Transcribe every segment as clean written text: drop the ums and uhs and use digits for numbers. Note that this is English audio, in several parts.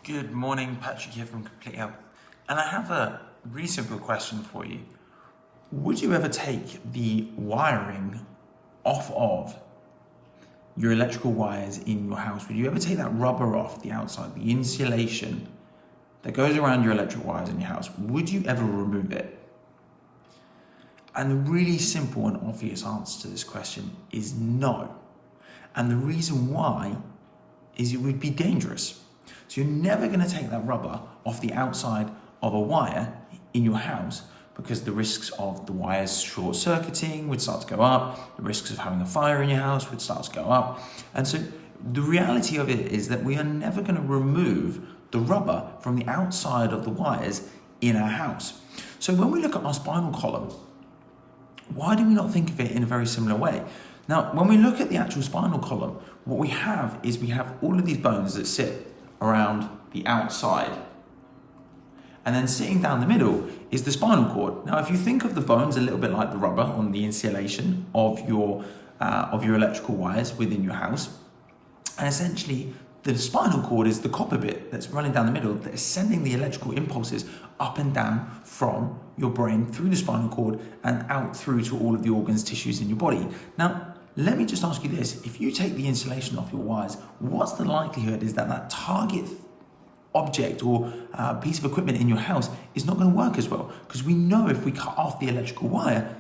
Good morning, Patrick here from Complete Help. And I have a really simple question for you. Would you ever take the wiring off of your electrical wires in your house? Would you ever take that rubber off the outside, the insulation that goes around your electric wires in your house? Would you ever remove it? And the really simple and obvious answer to this question is no. And the reason why is it would be dangerous. So you're never going to take that rubber off the outside of a wire in your house because the risks of the wires short circuiting would start to go up, the risks of having a fire in your house would start to go up. And so the reality of it is that we are never going to remove the rubber from the outside of the wires in our house. So when we look at our spinal column, why do we not think of it in a very similar way? Now, when we look at the actual spinal column, what we have is we have all of these bones that sit around the outside. And then sitting down the middle is the spinal cord. Now, if you think of the bones a little bit like the rubber on the insulation of your electrical wires within your house, and essentially the spinal cord is the copper bit that's running down the middle that is sending the electrical impulses up and down from your brain through the spinal cord and out through to all of the organs, tissues in your body. Now, let me just ask you this. If you take the insulation off your wires, what's the likelihood is that target object or piece of equipment in your house is not going to work as well? Because we know if we cut off the electrical wire,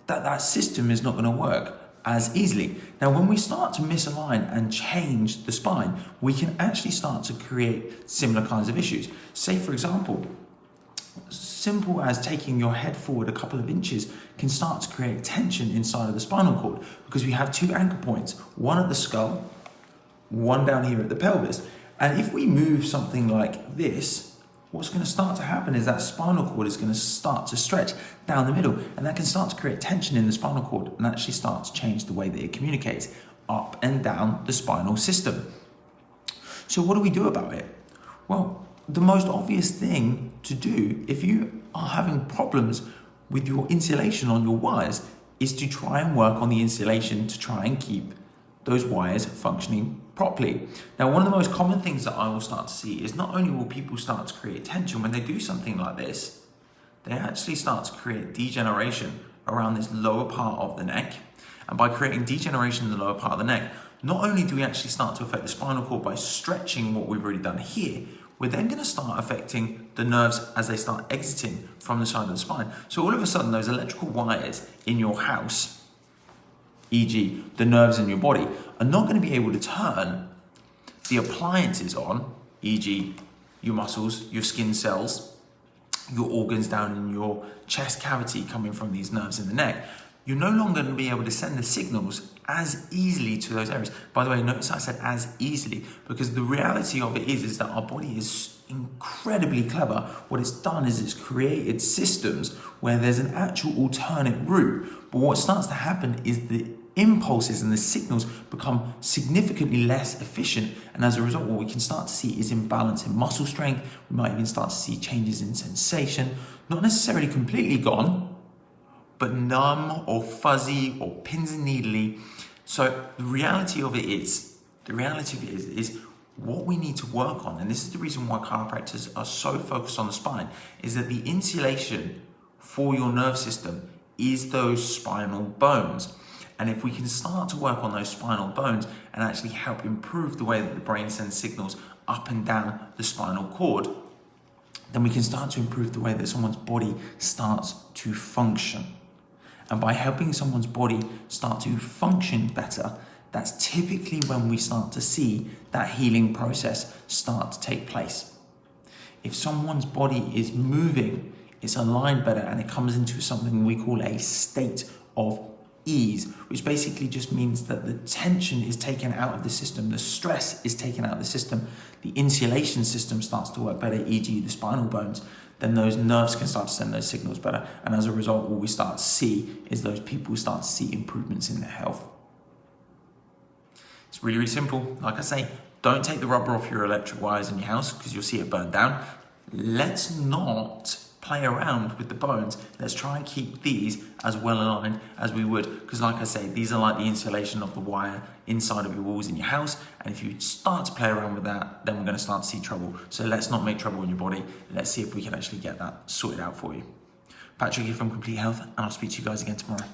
that system is not going to work as easily. Now, when we start to misalign and change the spine, we can actually start to create similar kinds of issues. Say, for example, simple as taking your head forward a couple of inches can start to create tension inside of the spinal cord because we have two anchor points, one at the skull, one down here at the pelvis. And if we move something like this, what's going to start to happen is that spinal cord is going to start to stretch down the middle, and that can start to create tension in the spinal cord and actually start to change the way that it communicates up and down the spinal system. So what do we do about it? Well, the most obvious thing to do if you are having problems with your insulation on your wires is to try and work on the insulation to try and keep those wires functioning properly. Now, one of the most common things that I will start to see is not only will people start to create tension when they do something like this, they actually start to create degeneration around this lower part of the neck. And by creating degeneration in the lower part of the neck, not only do we actually start to affect the spinal cord by stretching what we've already done here, we're then going to start affecting the nerves as they start exiting from the side of the spine. So all of a sudden, those electrical wires in your house, e.g. the nerves in your body, are not going to be able to turn the appliances on, e.g. your muscles, your skin cells, your organs down in your chest cavity coming from these nerves in the neck. You're no longer going to be able to send the signals as easily to those areas. By the way, notice I said as easily, because the reality of it is that our body is incredibly clever. What it's done is it's created systems where there's an actual alternate route. But what starts to happen is the impulses and the signals become significantly less efficient. And as a result, what we can start to see is imbalance in muscle strength. We might even start to see changes in sensation, not necessarily completely gone, but numb or fuzzy or pins and needly. So the reality of it is what we need to work on, and this is the reason why chiropractors are so focused on the spine, is that the insulation for your nerve system is those spinal bones. And if we can start to work on those spinal bones and actually help improve the way that the brain sends signals up and down the spinal cord, then we can start to improve the way that someone's body starts to function. And by helping someone's body start to function better, that's typically when we start to see that healing process start to take place. If someone's body is moving, it's aligned better, and it comes into something we call a state of ease, which basically just means that the tension is taken out of the system, the stress is taken out of the system, the insulation system starts to work better, e.g. the spinal bones, then those nerves can start to send those signals better. And as a result, what we start to see is those people start to see improvements in their health. It's really, really simple. Like I say, don't take the rubber off your electric wires in your house because you'll see it burn down. Let's not play around with the bones. Let's try and keep these as well aligned as we would, because like I say, these are like the insulation of the wire inside of your walls in your house, and if you start to play around with that, then we're going to start to see trouble. So let's not make trouble in your body. Let's see if we can actually get that sorted out for you. Patrick here from Complete Health, and I'll speak to you guys again tomorrow.